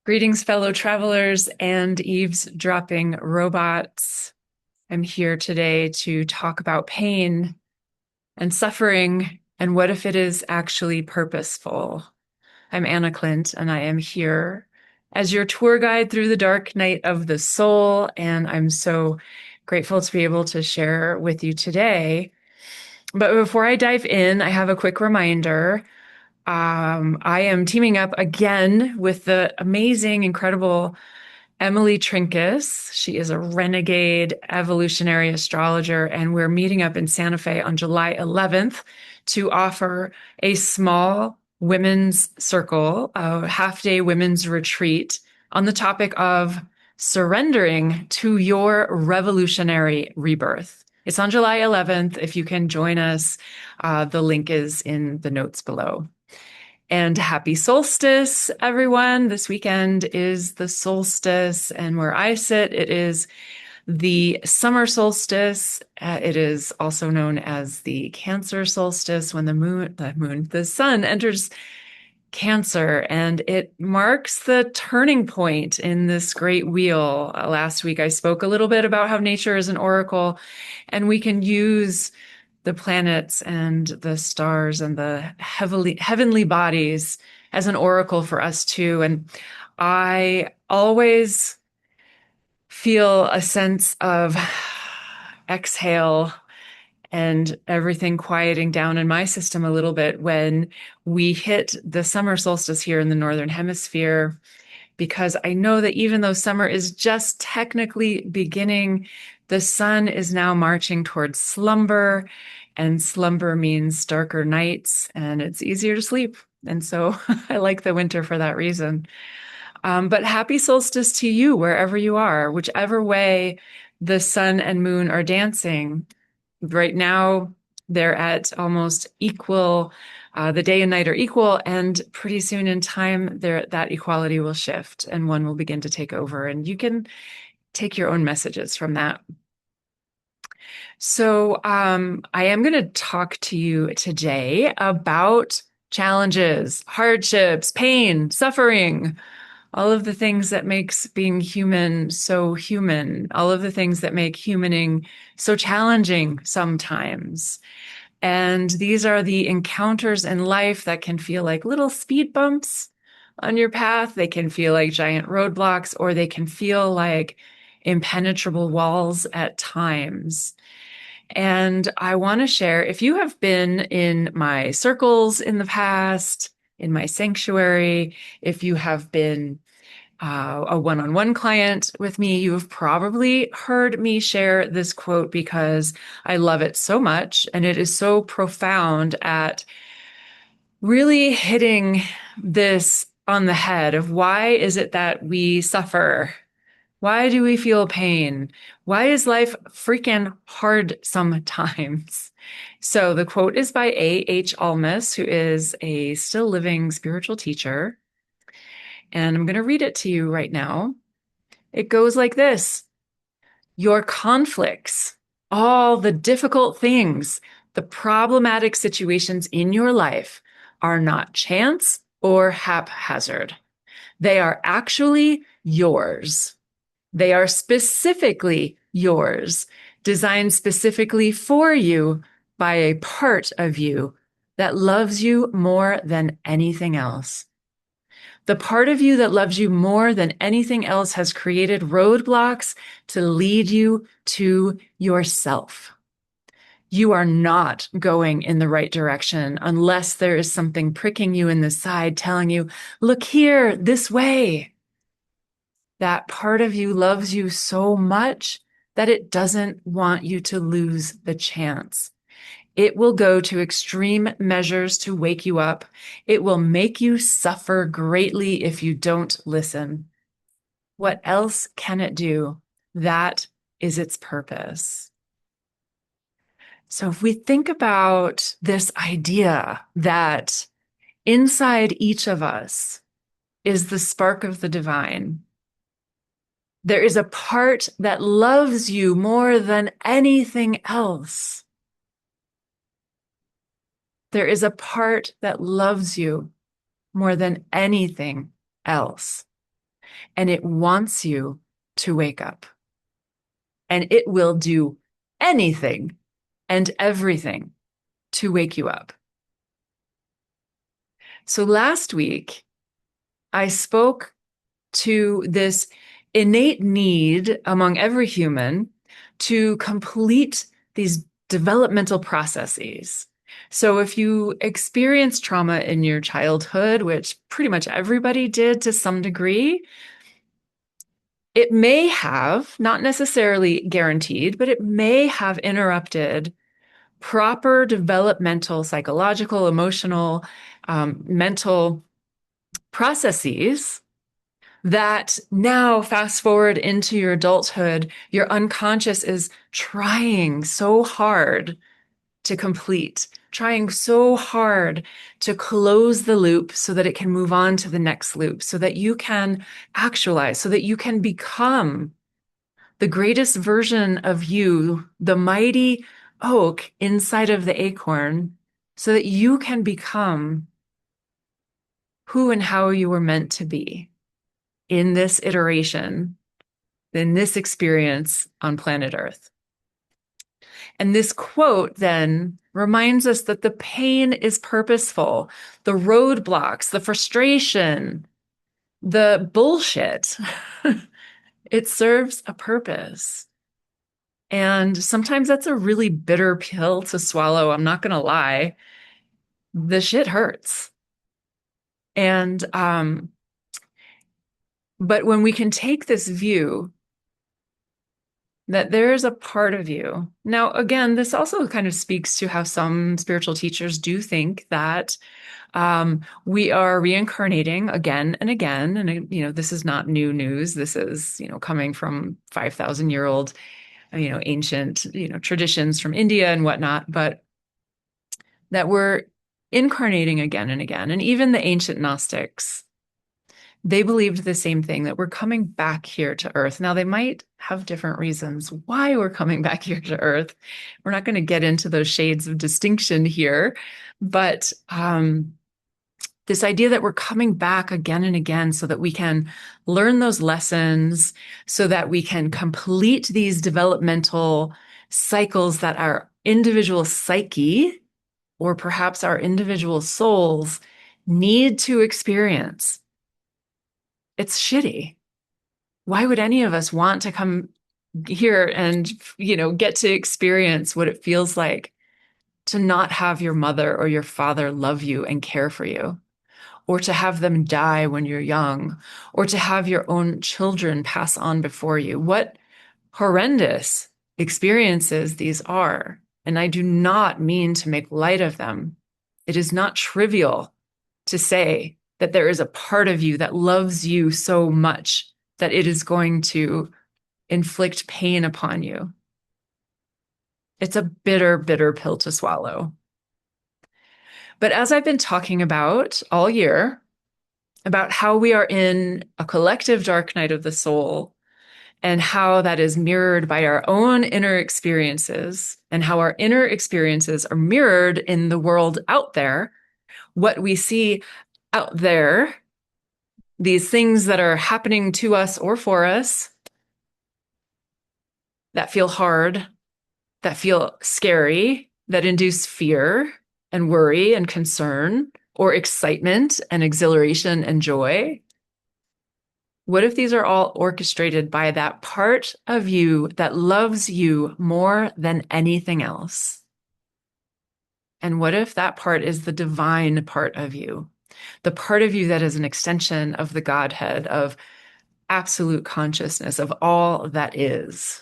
Greetings, fellow travelers and eavesdropping robots. I'm here today to talk about pain and suffering and what if it is actually purposeful. I'm Anna Clint, and I am here as your tour guide through the dark night of the soul, and I'm so grateful to be able to share with you today. But before I dive in, I have a quick reminder. I am teaming up again with the amazing, incredible Emily Trinkus. She is a renegade evolutionary astrologer, and we're meeting up in Santa Fe on July 11th to offer a small women's circle, a half-day women's retreat on the topic of surrendering to your revolutionary rebirth. It's on July 11th. If you can join us, the link is in the notes below. And happy solstice, everyone. This weekend is the solstice, and where I sit, it is the summer solstice. It is also known as the Cancer solstice when the sun enters Cancer, and it marks the turning point in this great wheel. Last week, I spoke a little bit about how nature is an oracle, and we can use the planets and the stars and the heavenly bodies as an oracle for us too. And I always feel a sense of exhale and everything quieting down in my system a little bit when we hit the summer solstice here in the Northern Hemisphere, because I know that even though summer is just technically beginning, the sun is now marching towards slumber, and slumber means darker nights, and it's easier to sleep. And so I like the winter for that reason. But happy solstice to you, wherever you are, whichever way the sun and moon are dancing. Right now, they're at almost equal. The day and night are equal, and pretty soon in time, that equality will shift and one will begin to take over. And you can take your own messages from that. So, I am going to talk to you today about challenges, hardships, pain, suffering, all of the things that makes being human so human, all of the things that make humaning so challenging sometimes. And these are the encounters in life that can feel like little speed bumps on your path. They can feel like giant roadblocks, or they can feel like impenetrable walls at times. And I want to share, if you have been in my circles in the past, in my sanctuary, if you have been a one-on-one client with me, you have probably heard me share this quote because I love it so much. And it is so profound at really hitting this on the head of why is it that we suffer? Why do we feel pain? Why is life freaking hard sometimes? So the quote is by A.H. Almaas, who is a still living spiritual teacher. And I'm going to read it to you right now. It goes like this: your conflicts, all the difficult things, the problematic situations in your life are not chance or haphazard. They are actually yours. They are specifically yours, designed specifically for you by a part of you that loves you more than anything else. The part of you that loves you more than anything else has created roadblocks to lead you to yourself. You are not going in the right direction unless there is something pricking you in the side, telling you, look here, this way. That part of you loves you so much that it doesn't want you to lose the chance. It will go to extreme measures to wake you up. It will make you suffer greatly if you don't listen. What else can it do? That is its purpose. So if we think about this idea that inside each of us is the spark of the divine, there is a part that loves you more than anything else. There is a part that loves you more than anything else. and it wants you to wake up. And it will do anything and everything to wake you up. So last week, I spoke to this innate need among every human to complete these developmental processes. So if you experience trauma in your childhood, which pretty much everybody did to some degree, it may have, not necessarily guaranteed, but it may have interrupted proper developmental, psychological, emotional, mental processes that now, fast forward into your adulthood, your unconscious is trying so hard to complete, trying so hard to close the loop so that it can move on to the next loop, so that you can actualize, so that you can become the greatest version of you, the mighty oak inside of the acorn, so that you can become who and how you were meant to be in this iteration, in this experience on planet Earth. And this quote then reminds us that the pain is purposeful, the roadblocks, the frustration, the bullshit, it serves a purpose. And sometimes that's a really bitter pill to swallow. I'm not going to lie. The shit hurts. And, but when we can take this view that there is a part of you. Now, again, this also kind of speaks to how some spiritual teachers do think that we are reincarnating again and again. And, this is not new news. This is, coming from 5,000-year-old, ancient, traditions from India and whatnot, but that we're incarnating again and again. And even the ancient Gnostics, they believed the same thing, that we're coming back here to Earth. Now, they might have different reasons why we're coming back here to Earth. We're not going to get into those shades of distinction here, but this idea that we're coming back again and again so that we can learn those lessons, so that we can complete these developmental cycles that our individual psyche, or perhaps our individual souls, need to experience. It's shitty. Why would any of us want to come here and, get to experience what it feels like to not have your mother or your father love you and care for you, or to have them die when you're young, or to have your own children pass on before you? What horrendous experiences these are. And I do not mean to make light of them. It is not trivial to say that there is a part of you that loves you so much that it is going to inflict pain upon you. It's a bitter, bitter pill to swallow. But as I've been talking about all year, about how we are in a collective dark night of the soul, and how that is mirrored by our own inner experiences, and how our inner experiences are mirrored in the world out there, what we see out there, these things that are happening to us or for us that feel hard, that feel scary, that induce fear and worry and concern, or excitement and exhilaration and joy. What if these are all orchestrated by that part of you that loves you more than anything else? And what if that part is the divine part of you? The part of you that is an extension of the Godhead, of absolute consciousness, of all that is.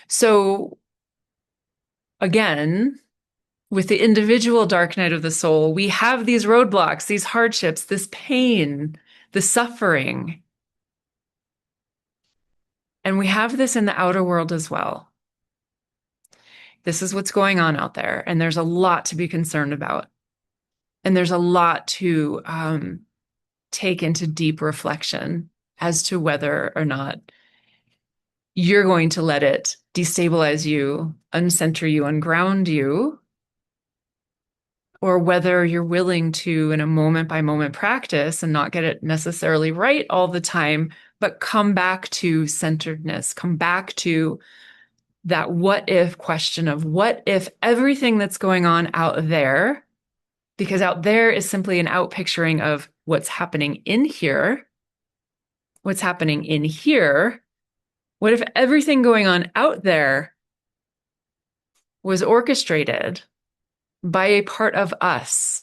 So again, with the individual dark night of the soul, we have these roadblocks, these hardships, this pain, the suffering. And we have this in the outer world as well. This is what's going on out there. And there's a lot to be concerned about. And there's a lot to take into deep reflection as to whether or not you're going to let it destabilize you, uncenter you, unground you, or whether you're willing to, in a moment by moment practice and not get it necessarily right all the time, but come back to centeredness, come back to that what if question of what if everything that's going on out there, because out there is simply an out picturing of what's happening in here, what's happening in here. What if everything going on out there was orchestrated by a part of us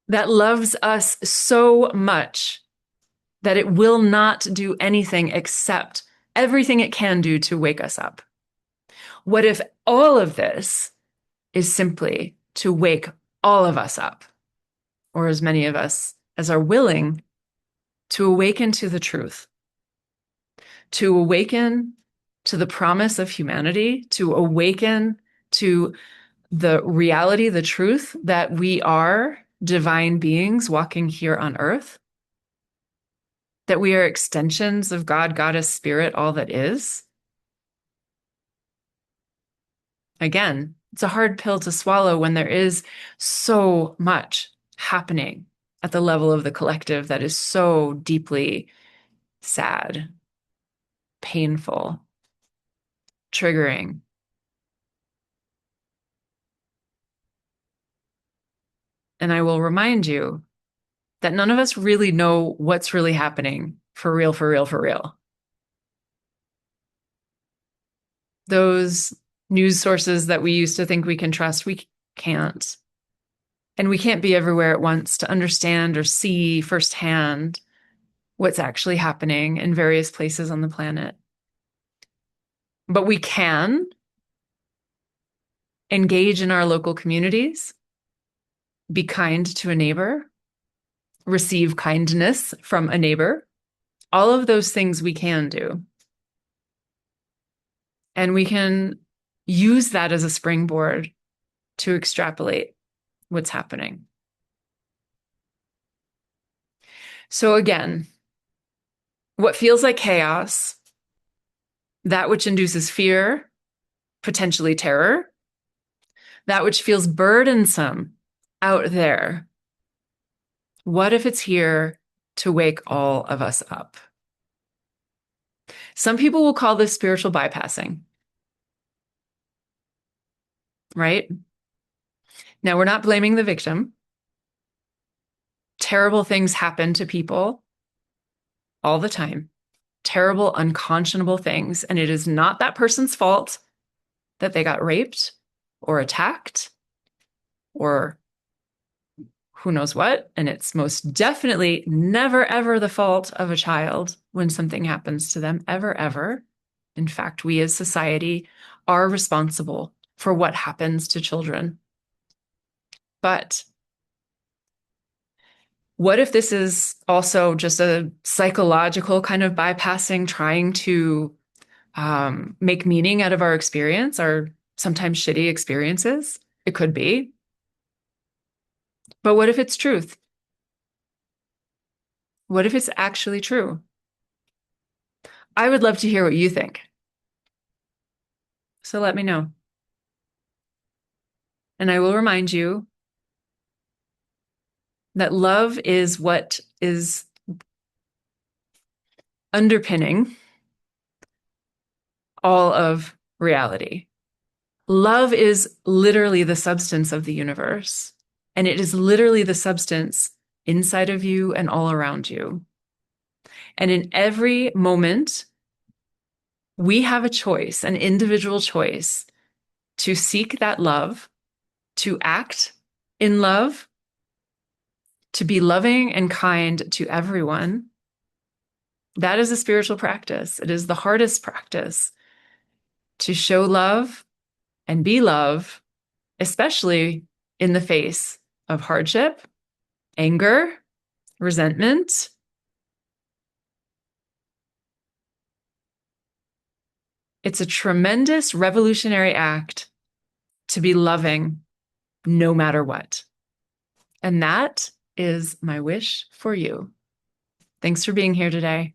that loves us so much that it will not do anything except everything it can do to wake us up? What if all of this is simply to wake all of us up, or as many of us as are willing to awaken to the truth, to awaken to the promise of humanity, to awaken to the reality, the truth that we are divine beings walking here on earth, that we are extensions of God, Goddess, Spirit, all that is? Again, it's a hard pill to swallow when there is so much happening at the level of the collective that is so deeply sad, painful, triggering. And I will remind you that none of us really know what's really happening for real, for real, for real. Those news sources that we used to think we can trust, we can't. And we can't be everywhere at once to understand or see firsthand what's actually happening in various places on the planet. But we can engage in our local communities, be kind to a neighbor, receive kindness from a neighbor. All of those things we can do. And we can use that as a springboard to extrapolate what's happening. So again, what feels like chaos, that which induces fear, potentially terror, that which feels burdensome out there, what if it's here to wake all of us up? Some people will call this spiritual bypassing, right? Now, we're not blaming the victim. Terrible things happen to people all the time. Terrible, unconscionable things. And it is not that person's fault that they got raped or attacked or who knows what. And it's most definitely never, ever the fault of a child when something happens to them, ever, ever. In fact, we as society are responsible for what happens to children. But what if this is also just a psychological kind of bypassing, trying to make meaning out of our experience, our sometimes shitty experiences? It could be. But what if it's truth? What if it's actually true? I would love to hear what you think. So let me know. And I will remind you that love is what is underpinning all of reality. Love is literally the substance of the universe, and it is literally the substance inside of you and all around you. And in every moment, we have a choice, an individual choice, to seek that love, to act in love, to be loving and kind to everyone. That is a spiritual practice. It is the hardest practice, to show love and be love, especially in the face of hardship, anger, resentment. It's a tremendous revolutionary act to be loving no matter what. And that is my wish for you. Thanks for being here today.